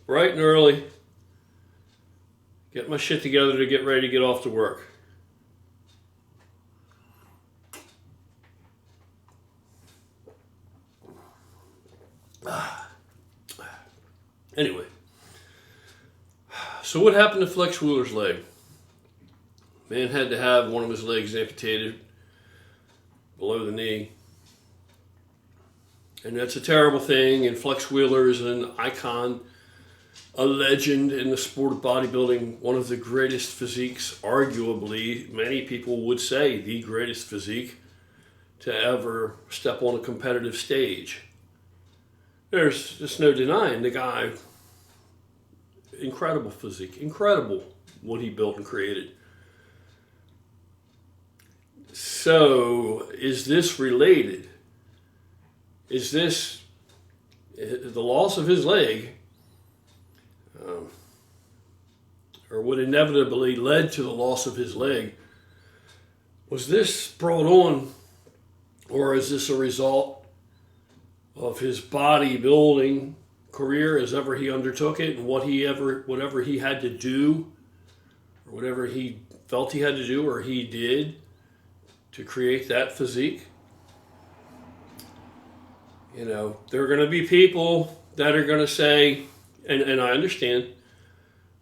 bright and early, get my shit together to get ready to get off to work. Anyway, so what happened to Flex Wheeler's leg? Man had to have one of his legs amputated below the knee. And that's a terrible thing, and Flex Wheeler is an icon, a legend in the sport of bodybuilding, one of the greatest physiques, arguably, many people would say the greatest physique to ever step on a competitive stage. There's just no denying the guy, incredible physique, incredible what he built and created. So, is this related? Is this the loss of his leg, or what inevitably led to the loss of his leg? Was this brought on, or is this a result of his bodybuilding career as ever he undertook it, and whatever he had to do, or whatever he felt he had to do, or he did to create that physique? You know, there are going to be people that are going to say, and I understand,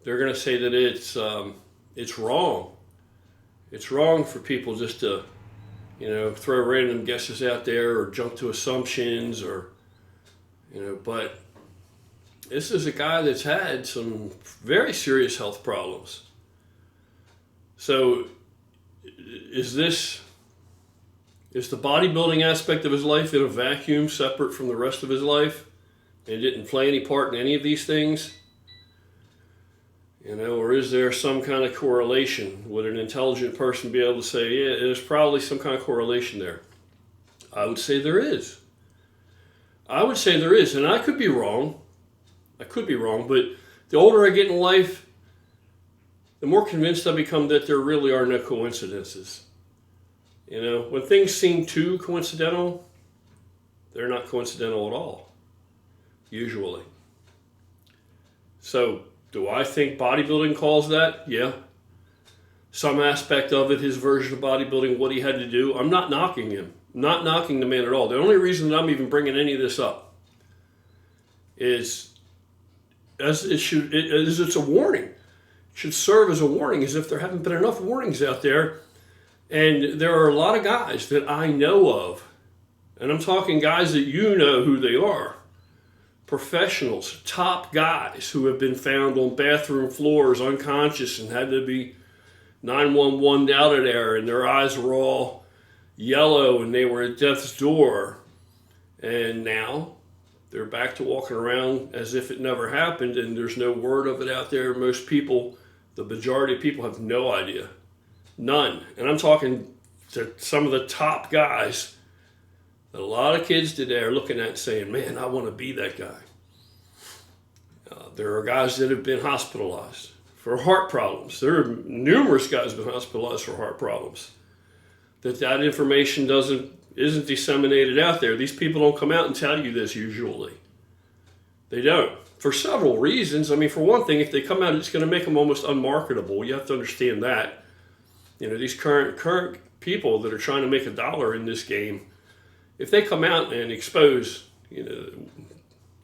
they're going to say that it's wrong. It's wrong for people just to, throw random guesses out there or jump to assumptions but this is a guy that's had some very serious health problems. So is the bodybuilding aspect of his life in a vacuum separate from the rest of his life and didn't play any part in any of these things? Or is there some kind of correlation? Would an intelligent person be able to say, yeah, there's probably some kind of correlation there? I would say there is. And I could be wrong. But the older I get in life, the more convinced I become that there really are no coincidences. When things seem too coincidental, they're not coincidental at all, usually. So, do I think bodybuilding calls that? Yeah. Some aspect of it, his version of bodybuilding, what he had to do. I'm not knocking him. I'm not knocking the man at all. The only reason that I'm even bringing any of this up is it's a warning. It should serve as a warning, as if there haven't been enough warnings out there. And there are a lot of guys that I know of, and I'm talking guys that you know who they are. Professionals, top guys who have been found on bathroom floors unconscious and had to be 911'd out of there, and their eyes were all yellow and they were at death's door. And now they're back to walking around as if it never happened, and there's no word of it out there. Most people, the majority of people, have no idea. None. And I'm talking to some of the top guys that a lot of kids today are looking at saying, man, I want to be that guy. There are guys that have been hospitalized for heart problems. There are numerous guys who have been hospitalized for heart problems. That information isn't disseminated out there. These people don't come out and tell you this usually. They don't. For several reasons. I mean, for one thing, if they come out, it's going to make them almost unmarketable. You have to understand that. These current people that are trying to make a dollar in this game, if they come out and expose,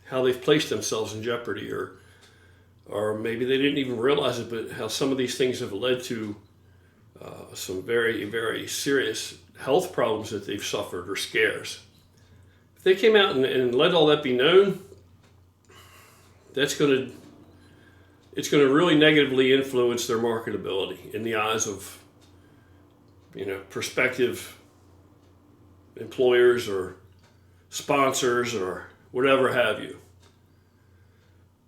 how they've placed themselves in jeopardy, or maybe they didn't even realize it, but how some of these things have led to some very, very serious health problems that they've suffered or scares. If they came out and let all that be known, it's going to really negatively influence their marketability in the eyes of prospective employers or sponsors or whatever have you.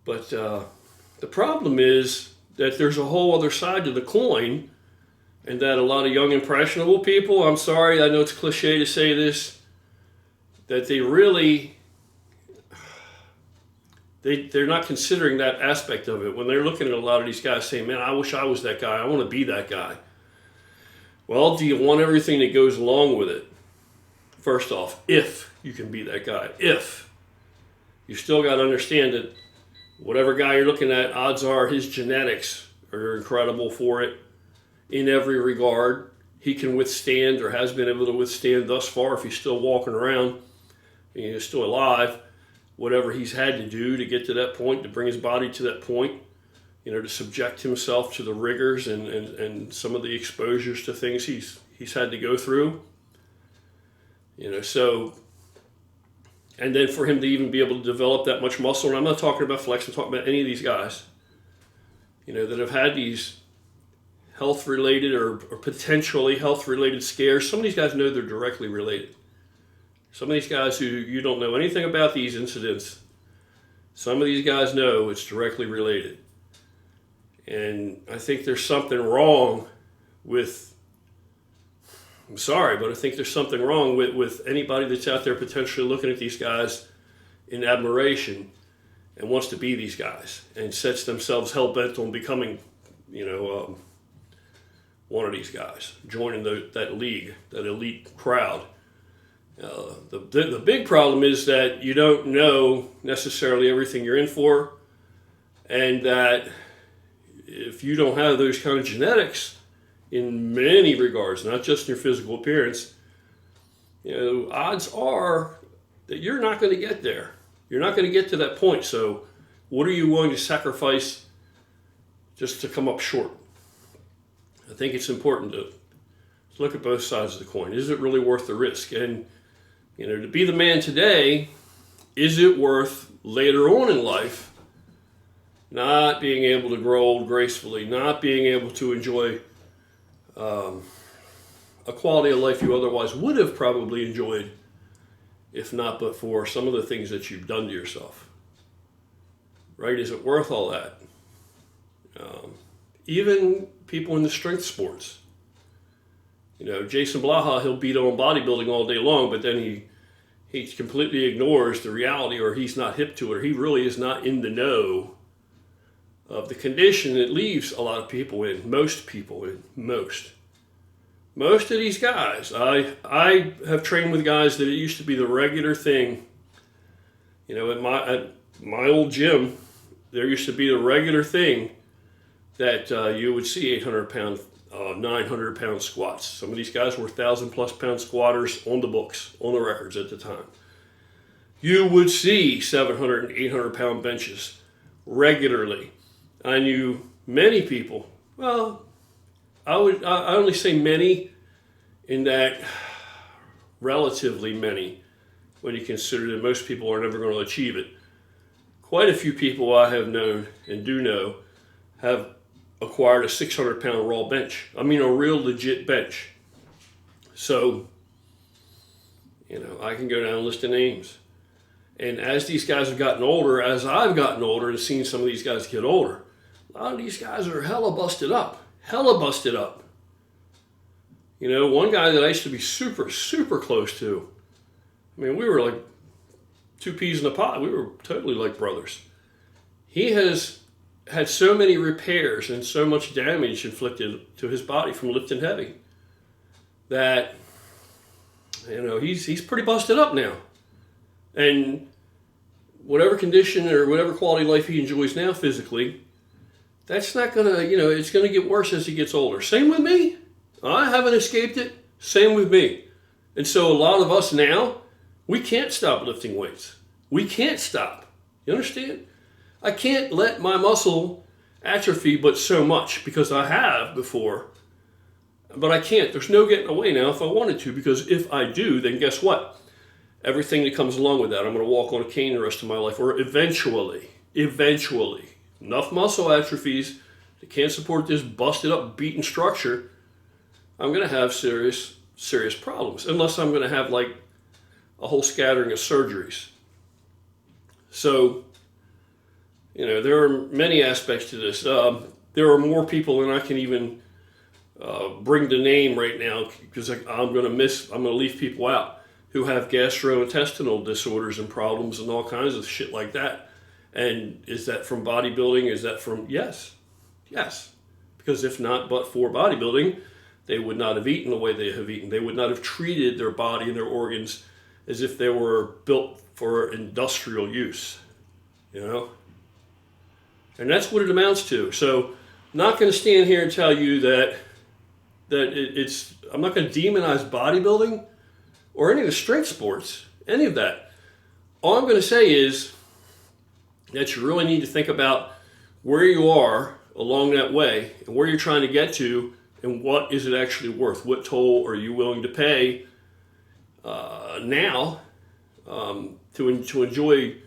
But the problem is that there's a whole other side to the coin, and that a lot of young impressionable people, I'm sorry, I know it's cliche to say this, that they're not considering that aspect of it when they're looking at a lot of these guys saying, man, I wish I was that guy. I want to be that guy. Well, do you want everything that goes along with it? First off, if you can be that guy, if. You still got to understand that Whatever guy you're looking at, odds are his genetics are incredible for it in every regard. He can withstand, or has been able to withstand thus far, if he's still walking around and he's still alive, whatever he's had to do to get to that point, to bring his body to that point, to subject himself to the rigors and some of the exposures to things he's had to go through. So, and then for him to even be able to develop that much muscle, and I'm not talking about flex, I'm talking about any of these guys, that have had these health-related or potentially health-related scares. Some of these guys know they're directly related. Some of these guys who you don't know anything about these incidents, some of these guys know it's directly related. And I think there's something wrong with, I'm sorry, but I think there's something wrong with anybody that's out there potentially looking at these guys in admiration and wants to be these guys and sets themselves hell-bent on becoming, one of these guys, joining that league, that elite crowd. The big problem is that you don't know necessarily everything you're in for, and that if you don't have those kind of genetics in many regards, not just in your physical appearance, odds are that you're not going to get there. You're not going to get to that point. So what are you willing to sacrifice just to come up short? I think it's important to look at both sides of the coin. Is it really worth the risk? And, to be the man today, is it worth later on in life not being able to grow old gracefully, not being able to enjoy a quality of life you otherwise would have probably enjoyed if not but for some of the things that you've done to yourself? Right? Is it worth all that? Even people in the strength sports. Jason Blaha, he'll beat on bodybuilding all day long, but then he completely ignores the reality, or he's not hip to it, or he really is not in the know of the condition that leaves a lot of people in, most people in, most of these guys. I have trained with guys that it used to be the regular thing. At my old gym, there used to be the regular thing that you would see 800-pound, 900-pound squats. Some of these guys were 1,000-plus pound squatters on the books, on the records at the time. You would see 700 and 800-pound benches regularly. I knew many people. Well, I only say many in that relatively many, when you consider that most people are never going to achieve it. Quite a few people I have known and do know have acquired a 600-pound raw bench. I mean, a real legit bench. So, I can go down a list of names. And as these guys have gotten older, as I've gotten older and seen some of these guys get older, a lot of these guys are hella busted up. One guy that I used to be super, super close to, we were like two peas in a pod. We were totally like brothers. He has had so many repairs and so much damage inflicted to his body from lifting heavy that, he's pretty busted up now. And whatever condition or whatever quality of life he enjoys now physically, that's not going to, it's going to get worse as he gets older. Same with me. I haven't escaped it. Same with me. And so a lot of us now, we can't stop lifting weights. We can't stop. You understand? I can't let my muscle atrophy but so much, because I have before, but I can't. There's no getting away now if I wanted to, because if I do, then guess what? Everything that comes along with that, I'm going to walk on a cane the rest of my life, or eventually, enough muscle atrophies that can't support this busted up, beaten structure, I'm going to have serious problems, unless I'm going to have like a whole scattering of surgeries. So, there are many aspects to this. There are more people than I can even bring to name right now, because I'm going to leave people out who have gastrointestinal disorders and problems and all kinds of shit like that. And is that from bodybuilding? Is that from, yes. Because if not but for bodybuilding, they would not have eaten the way they have eaten. They would not have treated their body and their organs as if they were built for industrial use, And that's what it amounts to. So I'm not going to stand here and tell you that I'm not going to demonize bodybuilding or any of the strength sports, any of that. All I'm going to say is that you really need to think about where you are along that way and where you're trying to get to and what is it actually worth. What toll are you willing to pay now to enjoy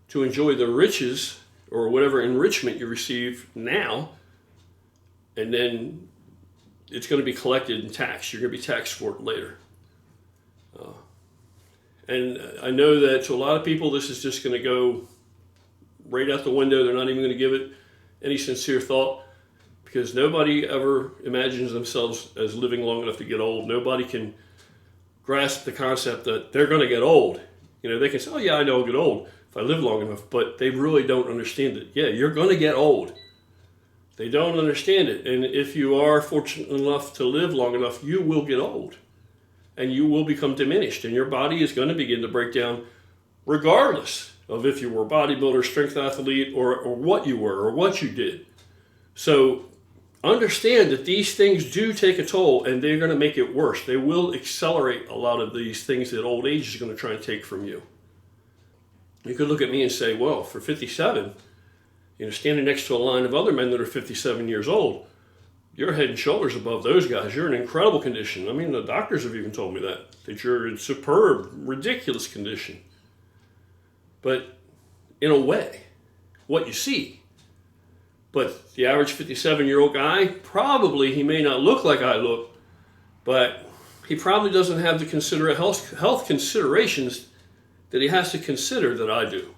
the riches or whatever enrichment you receive now, and then it's going to be collected and taxed. You're going to be taxed for it later. And I know that to a lot of people, this is just going to go right out the window. They're not even going to give it any sincere thought, because nobody ever imagines themselves as living long enough to get old. Nobody can grasp the concept that they're going to get old. They can say, oh yeah, I know I'll get old if I live long enough, but they really don't understand it. Yeah, you're going to get old. They don't understand it. And if you are fortunate enough to live long enough, you will get old and you will become diminished, and your body is going to begin to break down regardless of if you were a bodybuilder, strength athlete, or what you were or what you did. So understand that these things do take a toll, and they're going to make it worse. They will accelerate a lot of these things that old age is going to try and take from you. You could look at me and say, well, for 57, standing next to a line of other men that are 57 years old, you're head and shoulders above those guys. You're in incredible condition. I mean, the doctors have even told me that you're in superb, ridiculous condition. But in a way, what you see. But the average 57-year-old guy, probably he may not look like I look, but he probably doesn't have the health considerations that he has to consider that I do.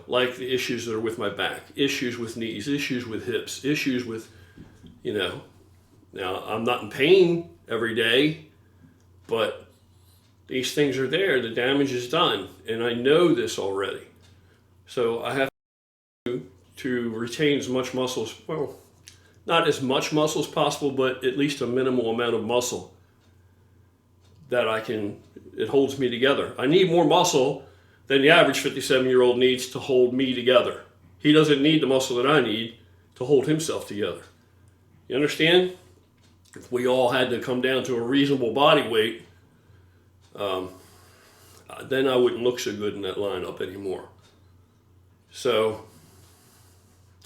Like the issues that are with my back, issues with knees, issues with hips, issues with, now I'm not in pain every day, but these things are there. The damage is done, and I know this already. So I have to retain as much muscle, well, not as much muscle as possible, but at least a minimal amount of muscle that it holds me together. I need more muscle than the average 57-year-old needs to hold me together. He doesn't need the muscle that I need to hold himself together. You understand? If we all had to come down to a reasonable body weight, then I wouldn't look so good in that lineup anymore. So,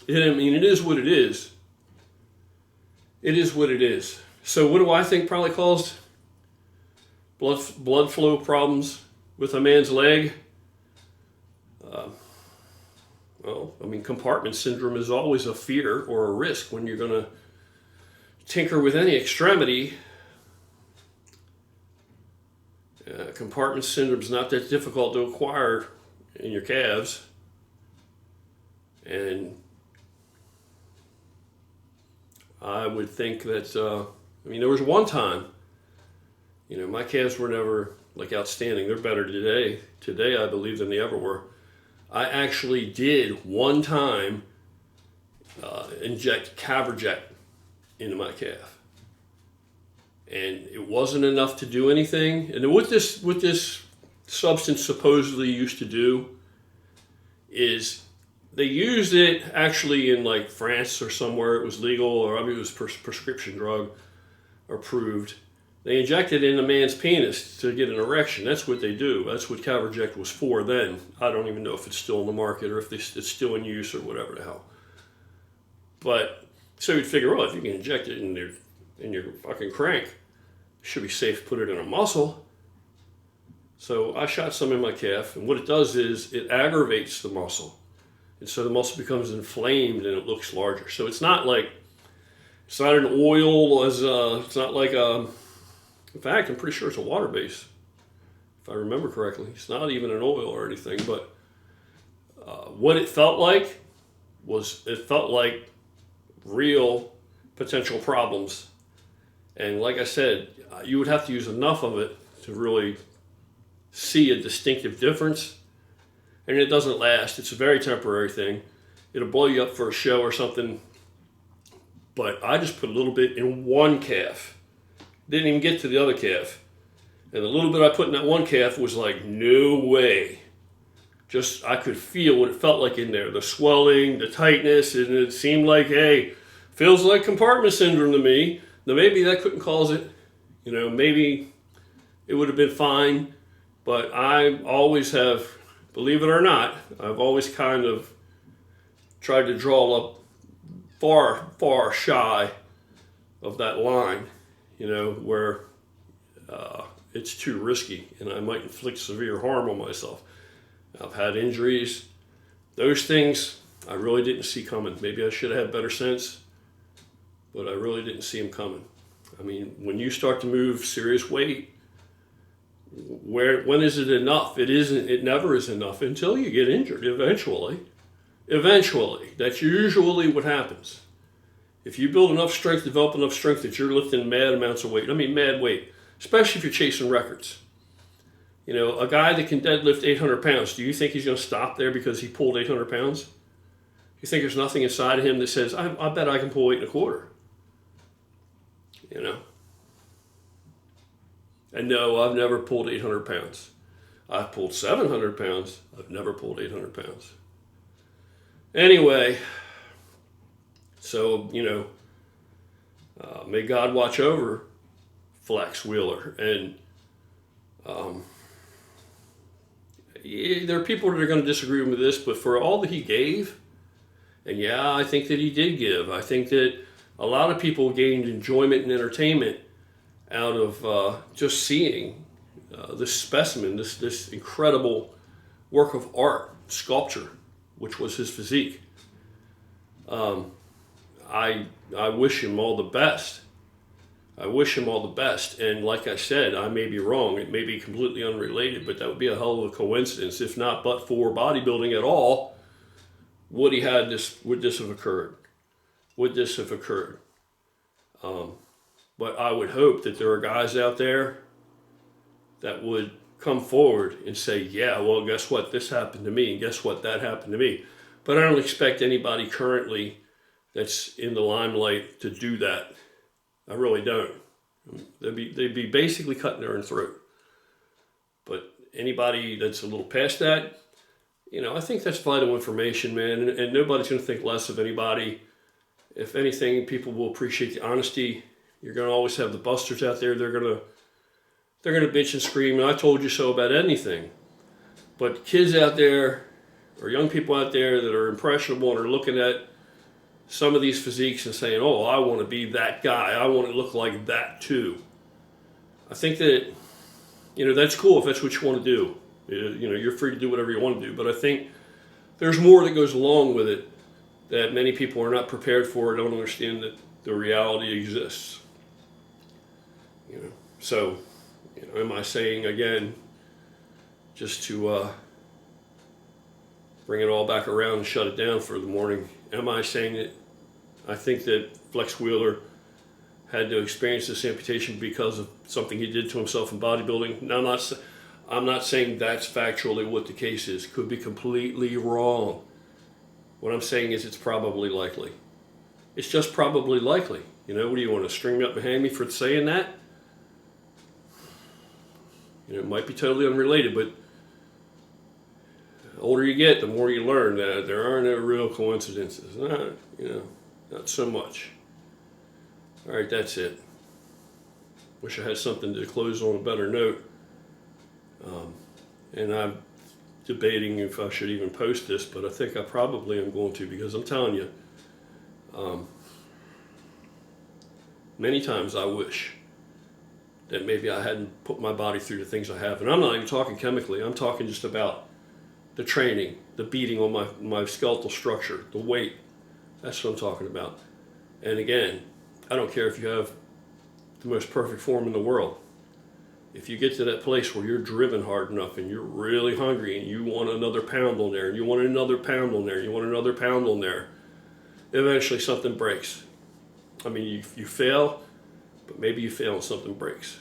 it is what it is. It is what it is. So what do I think probably caused blood flow problems with a man's leg? Compartment syndrome is always a fear or a risk when you're going to tinker with any extremity. Compartment syndrome is not that difficult to acquire in your calves. And I would think that, there was one time, my calves were never outstanding. They're better today, I believe, than they ever were. I actually did one time inject Caverject into my calf. And it wasn't enough to do anything. And what this substance supposedly used to do is they used it actually in France or somewhere. It was legal, or it was prescription drug approved. They inject it in a man's penis to get an erection. That's what they do. That's what Caverject was for then. I don't even know if it's still in the market or if it's still in use or whatever the hell. But so you'd figure, if you can inject it in your fucking crank, it should be safe to put it in a muscle. So I shot some in my calf, and what it does is it aggravates the muscle. And so the muscle becomes inflamed and it looks larger. So it's not an oil, it's not like in fact, I'm pretty sure it's a water base, if I remember correctly. It's not even an oil or anything, but what it felt like was real potential problems. And like I said, you would have to use enough of it to really see a distinctive difference. And it doesn't last. It's a very temporary thing. It'll blow you up for a show or something. But I just put a little bit in one calf. Didn't even get to the other calf. And the little bit I put in that one calf was like, no way. just, I could feel what it felt like in there, the swelling, the tightness, and it seemed like, hey, feels like compartment syndrome to me. Now maybe that couldn't cause it, maybe it would have been fine, but I always have, believe it or not, I've always kind of tried to draw up far, far shy of that line, where it's too risky and I might inflict severe harm on myself. I've had injuries. Those things I really didn't see coming. Maybe I should have had better sense, but I really didn't see them coming. I mean, when you start to move serious weight, when is it enough? It never is enough until you get injured eventually. That's usually what happens. If you build enough strength, develop enough strength that you're lifting mad amounts of weight, mad weight, especially if you're chasing records. A guy that can deadlift 800 pounds, do you think he's going to stop there because he pulled 800 pounds? You think there's nothing inside of him that says, I bet I can pull 8.25? And no, I've never pulled 800 pounds. I've pulled 700 pounds. I've never pulled 800 pounds. Anyway, so, may God watch over Flex Wheeler. And there are people that are going to disagree with this, but for all that he gave, and yeah, I think that he did give. I think that a lot of people gained enjoyment and entertainment out of just seeing this specimen, this incredible work of art, sculpture, which was his physique. I wish him all the best. I wish him all the best. And like I said, I may be wrong. It may be completely unrelated, but that would be a hell of a coincidence. If not, but for bodybuilding at all, would this have occurred? Would this have occurred? But I would hope that there are guys out there that would come forward and say, yeah, well, guess what? This happened to me, and guess what? That happened to me. But I don't expect anybody currently that's in the limelight to do that. I really don't. They'd be basically cutting their own throat. But anybody that's a little past that, I think that's vital information, man. And nobody's going to think less of anybody. If anything, people will appreciate the honesty. You're going to always have the busters out there. They're going to bitch and scream, and I told you so about anything. But kids out there, or young people out there that are impressionable and are looking at some of these physiques and saying, oh, I want to be that guy. I want to look like that too. I think that, that's cool if that's what you want to do. You're free to do whatever you want to do. But I think there's more that goes along with it that many people are not prepared for, don't understand that the reality exists. So, am I saying again, just to bring it all back around and shut it down for the morning, am I saying that I think that Flex Wheeler had to experience this amputation because of something he did to himself in bodybuilding? No, I'm not saying that's factually what the case is. Could be completely wrong. What I'm saying is it's probably likely. It's just probably likely. What do you want to string me up and hang me for saying that? It might be totally unrelated, but the older you get, the more you learn that there are no real coincidences. Not so much. All right, that's it. Wish I had something to close on a better note. And I'm debating if I should even post this, but I think I probably am going to, because I'm telling you, many times I wish that maybe I hadn't put my body through the things I have. And I'm not even talking chemically. I'm talking just about the training, the beating on my skeletal structure, the weight. That's what I'm talking about. And again, I don't care if you have the most perfect form in the world. If you get to that place where you're driven hard enough and you're really hungry and you want another pound on there, and you want another pound on there, and you want another pound on there, eventually something breaks. You fail, but maybe you fail and something breaks.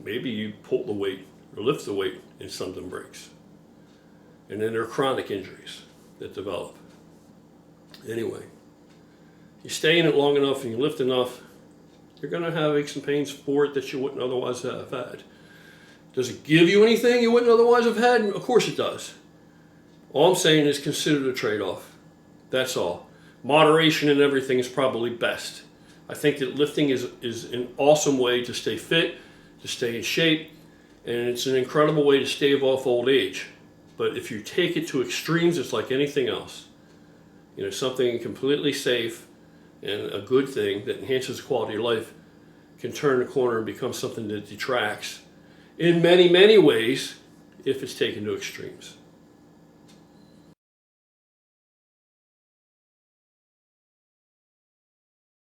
Maybe you pull the weight or lift the weight and something breaks. And then there are chronic injuries that develop. Anyway, you stay in it long enough and you lift enough, you're going to have aches and pains for it that you wouldn't otherwise have had. Does it give you anything you wouldn't otherwise have had? Of course it does. All I'm saying is consider the trade-off. That's all. Moderation in everything is probably best. I think that lifting is an awesome way to stay fit, to stay in shape, and it's an incredible way to stave off old age. But if you take it to extremes, it's like anything else. You know, something completely safe and a good thing that enhances the quality of life can turn the corner and become something that detracts in many, many ways if it's taken to extremes.